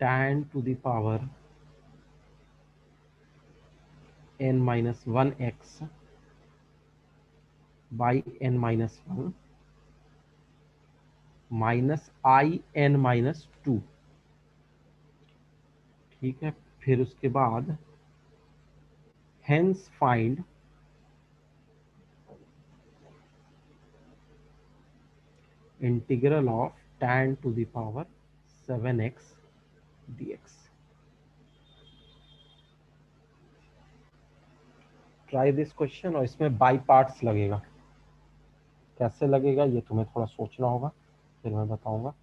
tan to the power n minus 1x by n minus 1 minus I n minus 2। ठीक है, फिर उसके बाद hence find integral of tan to the power 7x dx। Try this question, और इसमें by parts लगेगा। कैसे लगेगा ये तुम्हें थोड़ा सोचना होगा, फिर मैं बताऊंगा।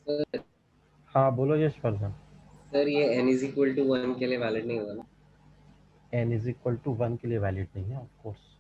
सर हाँ बोलो यशवर्धन। सर ये n इज इक्वल टू 1 के लिए वैलिड नहीं होगा ना? n इज इक्वल टू 1 के लिए वैलिड नहीं है, of course.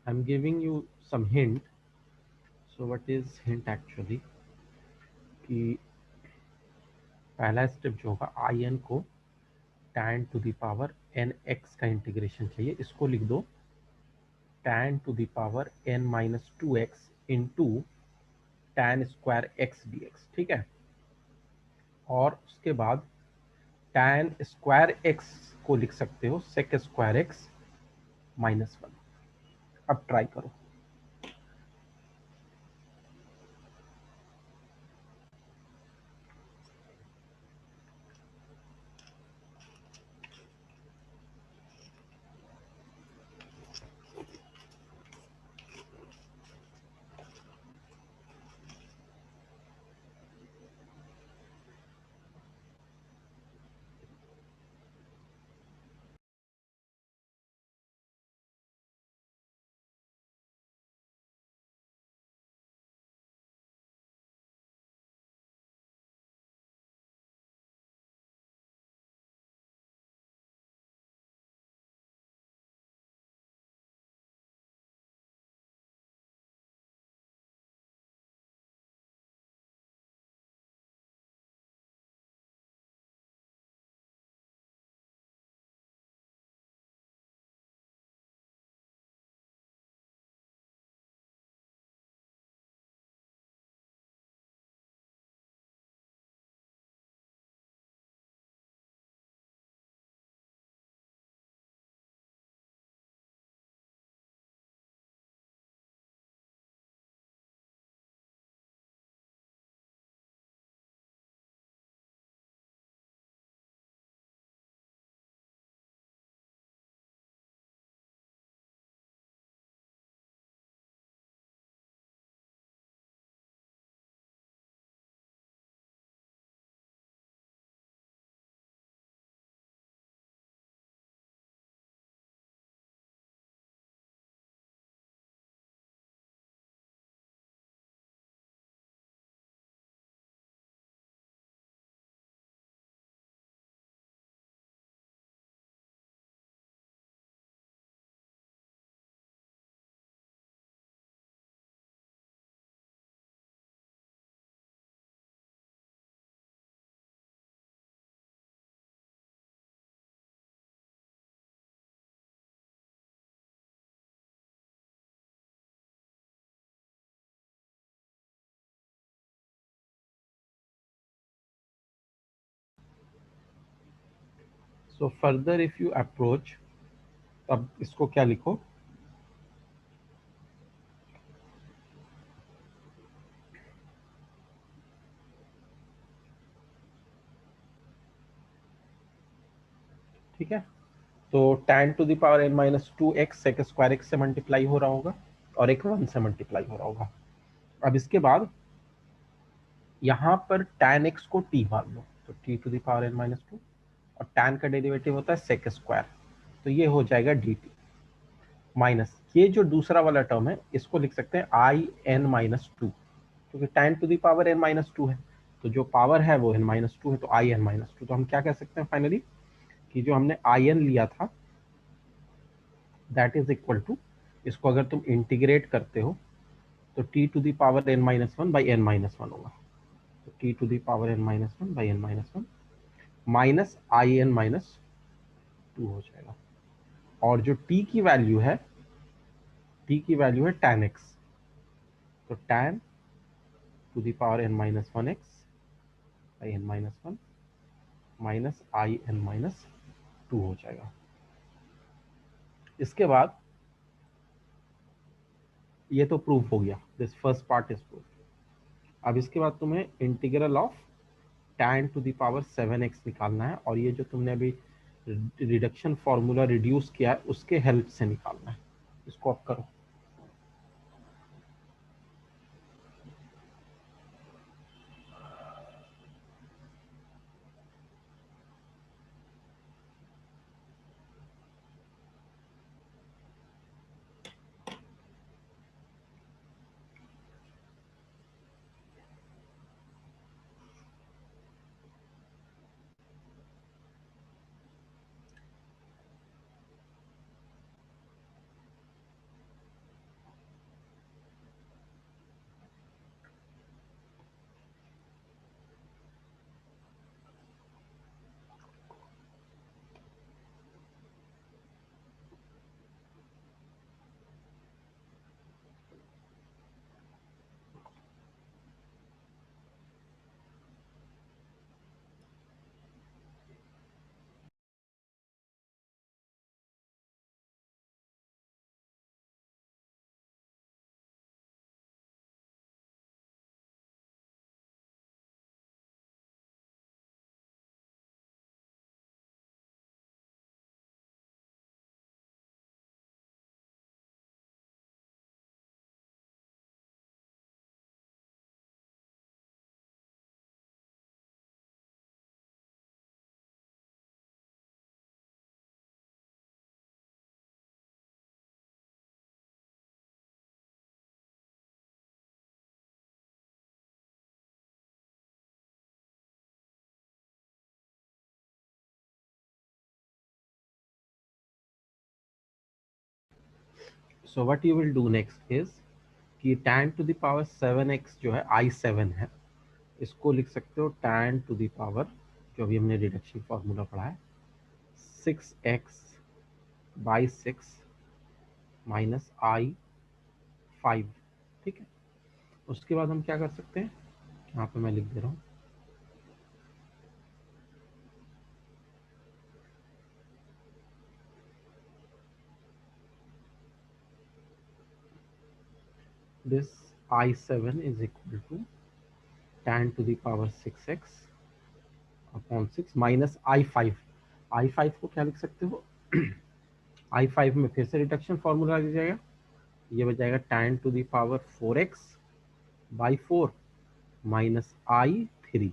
I'm giving you some hint. So what is hint actually? कि पहला स्टेप जो होगा आई एन को tan to the power n x का इंटीग्रेशन चाहिए, इसको लिख दो tan to the power n minus two x into tan square x d x, ठीक है। और उसके बाद tan स्क्वायर एक्स को लिख सकते हो sec square x minus one. अब ट्राई करो। So further if you approach, अब इसको क्या लिखो, ठीक है। तो tan to the power n minus two x sec square x से मल्टीप्लाई हो रहा होगा और एक वन से मल्टीप्लाई हो रहा होगा। अब इसके बाद यहाँ पर tan x को t मान लो, तो t to the power n minus two, और tan का डेरिवेटिव होता है सेक स्क्वायर, तो ये हो जाएगा dt माइनस ये जो दूसरा वाला टर्म है इसको लिख सकते हैं आई एन माइनस टू, क्योंकि tan to the power n minus two है, तो जो पावर है वो n माइनस टू है, तो आई एन माइनस टू। तो हम क्या कह सकते हैं फाइनली कि जो हमने आई एन लिया था दैट इज इक्वल टू, इसको अगर तुम इंटीग्रेट करते हो तो t to the power n minus one by n minus one होगा, तो t to the power n minus one by n minus one minus I n minus two हो जाएगा। और जो t की वैल्यू है, t की वैल्यू है tan x, तो tan to the power n minus one x by n minus one minus I n minus two हो जाएगा। इसके बाद ये तो प्रूफ हो गया, this first part is proof. अब इसके बाद तुम्हें integral of tan to the power 7x निकालना है, और ये जो तुमने अभी रिडक्शन फॉर्मूला रिड्यूस किया है उसके हेल्प से निकालना है। इसको अब करो। So what you will do next is कि tan to the power 7x जो है I7 है, इसको लिख सकते हो tan टू द पावर, जो अभी हमने रिडक्शन फॉर्मूला पढ़ा है, 6x/6 माइनस I5। ठीक है, उसके बाद हम क्या कर सकते हैं, यहाँ पे मैं लिख दे रहा हूँ, this I7 is equal to tan to the power 6x upon 6 minus I5 को क्या लिख सकते हो I5 में फिर से रिडक्शन फॉर्मूला आ जाएगा, ये बच जाएगा tan to the power 4x/4 minus I3,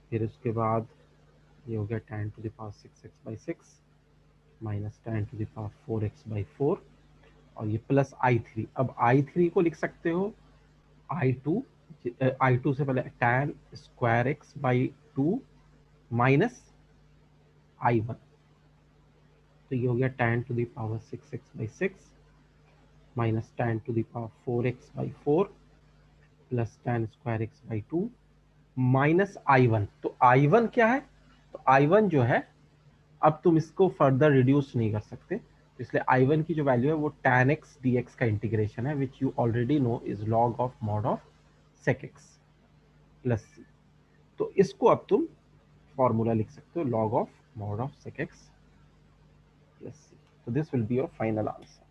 फिर उसके बाद ये हो गया tan to the power 6x/6 minus tan to the power 4x/4 और ये प्लस I3। अब I3 को लिख सकते हो I2, I2 से पहले tan square x/2 minus I1, तो ये हो गया tan to the power 6x/6 minus tan to the power 4x/4 plus tan square x/2 minus I1। तो I1 क्या है, तो I1 जो है, अब तुम इसको फर्दर रिड्यूस नहीं कर सकते, तो इसलिए I1 की जो वैल्यू है वो tan x dx का इंटीग्रेशन है, which you already know is log of mod of sec x plus c। तो इसको अब तुम फॉर्मूला लिख सकते हो log of mod of sec x plus c। तो this will be your final answer.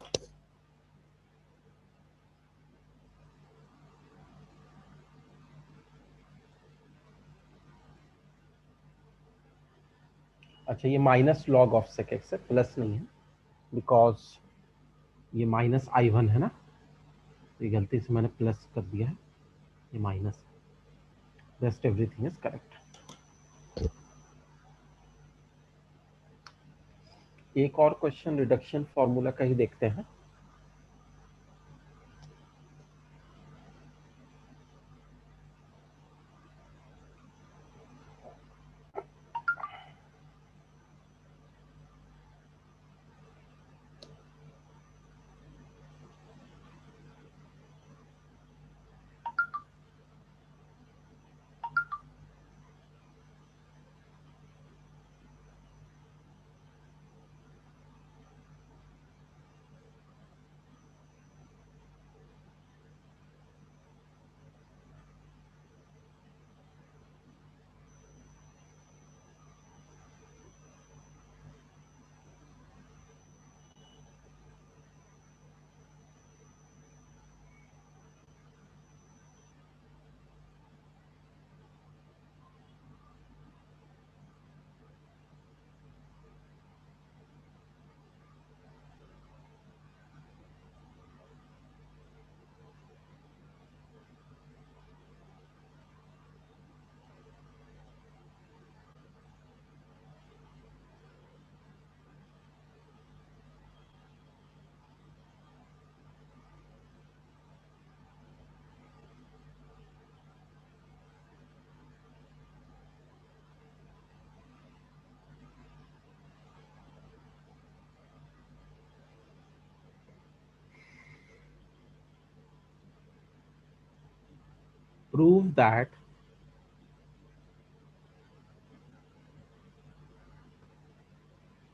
अच्छा, ये minus log of sec x है, प्लस नहीं है, बिकॉज ये माइनस I1 है ना, तो ये गलती से मैंने प्लस कर दिया है, ये minus, rest everything is correct. एक और क्वेश्चन रिडक्शन फॉर्मूला का ही देखते हैं। Prove that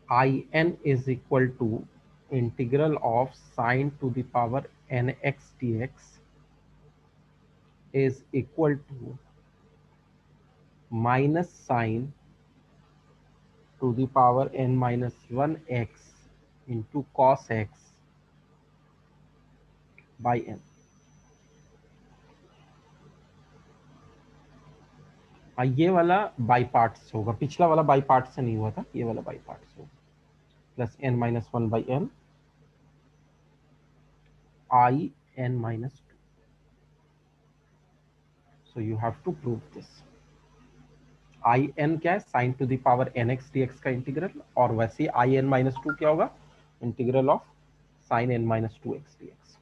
in is equal to integral of sine to the power nx dx is equal to minus sine to the power n minus 1x into cos x by n। ये वाला by parts होगा, पिछला वाला by part से नहीं हुआ था, ये वाला बाई पार्ट्स होगा, plus n minus 1 by n I n minus 2। So you have to prove this। I n क्या है, sine to the power n x d x का इंटीग्रल, और वैसे ही आई एन माइनस टू क्या होगा, integral of sine n minus two x d x.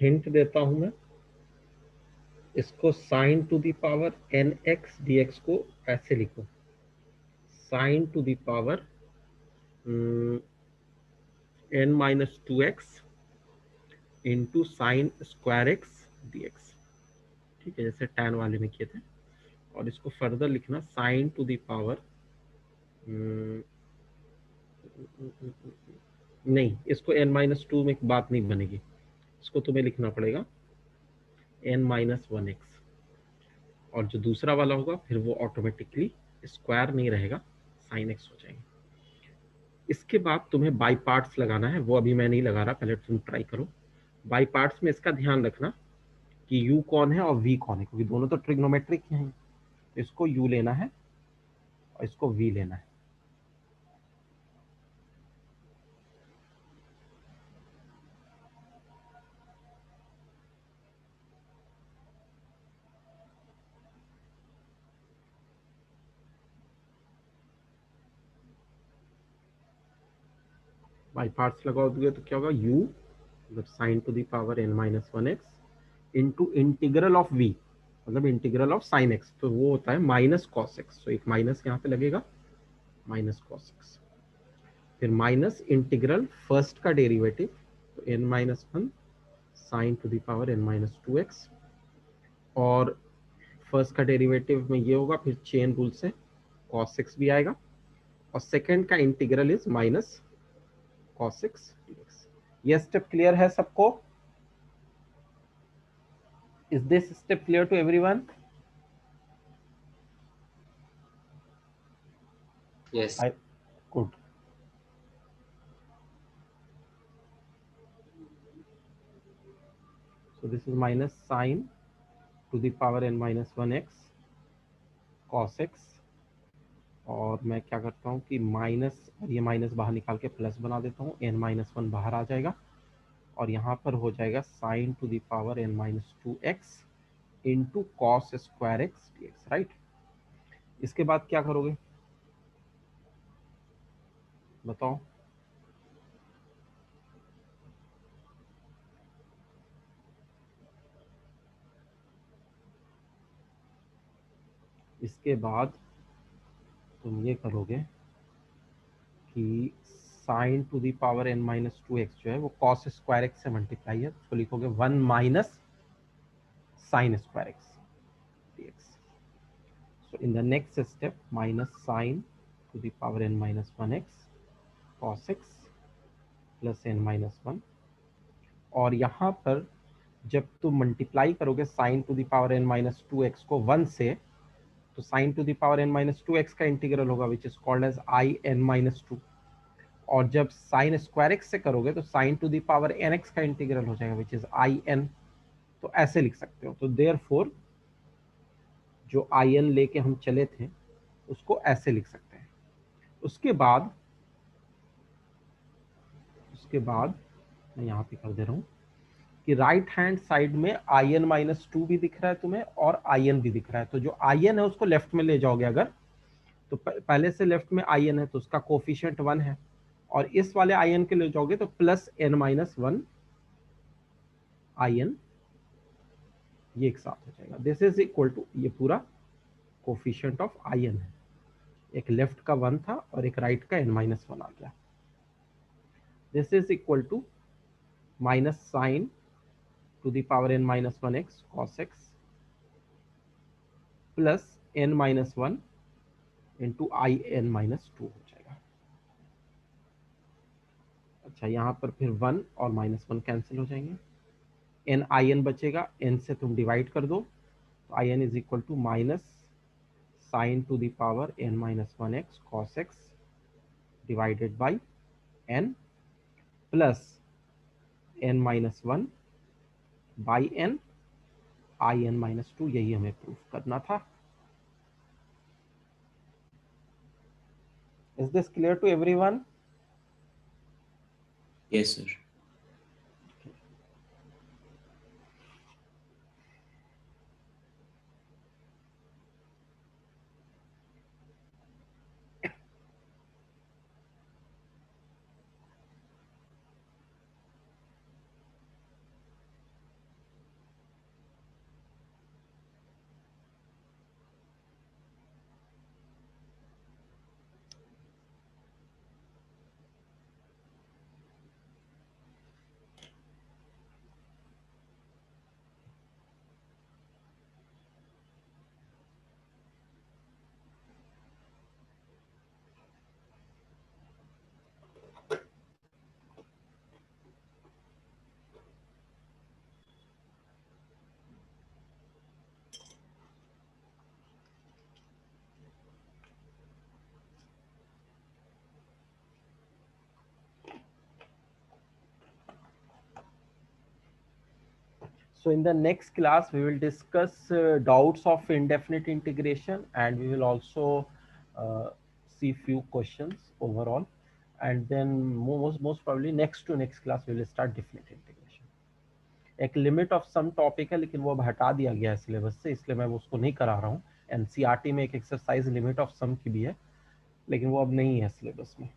Hint देता हूं मैं, इसको sine to the power n x d x को ऐसे लिखो, sine to the power n minus two x into sine square x d x. ठीक है, जैसे tan वाले में किए थे। और इसको फर्दर लिखना साइन टू द पावर, नहीं, इसको n माइनस टू में एक बात नहीं बनेगी, इसको तुम्हें लिखना पड़ेगा n माइनस वन एक्स। और जो दूसरा वाला होगा फिर वो ऑटोमेटिकली स्क्वायर नहीं रहेगा, साइन एक्स हो जाएंगे। इसके बाद तुम्हें बाई पार्ट्स लगाना है, वो अभी मैं नहीं लगा रहा, पहले तुम ट्राई करो। बाई पार्ट्स में इसका ध्यान रखना कि u कौन है और v कौन है, क्योंकि दोनों तो ट्रिग्नोमेट्रिक हैं। तो इसको u लेना है और इसको v लेना है। बाई पार्ट्स लगाओगे तो क्या होगा, u मतलब sign to the power n minus one x into integral of v मतलब इंटीग्रल ऑफ साइन एक्स, तो वो होता है माइनस कॉस एक्स। तो एक माइनस यहाँ पे लगेगा, माइनस कॉस एक्स। फिर माइनस इंटीग्रल फर्स्ट का डेरिवेटिव, तो n minus one sine to the power n minus two x, और फर्स्ट का डेरिवेटिव में ये होगा, फिर चेन रूल से कॉस एक्स भी आएगा, और सेकेंड का integral is minus cos x d x. ये स्टेप क्लियर है सबको? Is this step clear to everyone? Yes. Good. So this is minus sine to the power n minus one x cos x, और मैं क्या करता हूँ कि माइनस, और ये माइनस बाहर निकाल के प्लस बना देता हूँ, n माइनस वन बाहर आ जाएगा, और यहाँ पर हो जाएगा sign to the power n minus two x into cos square x d x, right. इसके बाद क्या करोगे बताओ? इसके बाद तुम ये करोगे कि sine to the power n minus two x जो है वो कॉस स्क्वायर एक्स से मल्टीप्लाई है, उसको लिखोगे one minus sine square x dx. So in the next step, minus sine to the power n minus one x cos x plus n minus one, और यहाँ पर जब तुम मल्टीप्लाई करोगे sine to the power n minus two x को one से, तो sine to the power n minus two x का इंटीग्रल होगा which is called as I n minus two, और जब साइन स्क्वायर एक्स से करोगे तो sine to the power n x का इंटीग्रल हो जाएगा विच इज आई एन। तो ऐसे लिख सकते हो। तो देयरफॉर जो आई एन लेके हम चले थे उसको ऐसे लिख सकते हैं। उसके बाद मैं यहाँ पे कर दे रहा हूँ कि राइट हैंड साइड में आई एन माइनस टू भी दिख रहा है तुम्हें और आई एन भी दिख रहा है। तो जो आई एन है उसको लेफ्ट में ले जाओगे अगर, तो पहले से लेफ्ट में आई एन है तो उसका कोफिशिएंट वन है, और इस वाले आई एन के ले जाओगे तो plus n minus one I n, ये एक साथ हो जाएगा। दिस इज इक्वल टू, ये पूरा कोफिशिएंट ऑफ आई एन है, एक लेफ्ट का वन था और एक राइट का एन माइनस वन आ गया। This is equal to minus sine to the power n minus one x cos x plus n minus one into I n minus two हो जाएगा। अच्छा, यहाँ पर फिर वन और माइनस वन कैंसिल हो जाएंगे, एन आई एन बचेगा, एन से तुम डिवाइड कर दो, तो I n is equal to minus sine to the power n minus one x cos x divided by n plus n minus one by n I n minus two. यही हमें proof करना था। Is this clear to everyone? Yes, sir. So in the next class, we will discuss doubts of indefinite integration, and we will also see few questions overall. And then most probably next to next class we will start definite integration. एक limit of some topic है, लेकिन वो अब हटा दिया गया है syllabus से, इसलिए मैं उसको नहीं करा रहा हूँ। एनसीईआरटी में एक एक्सरसाइज लिमिट ऑफ सम की भी है, लेकिन वो अब नहीं है सिलेबस में।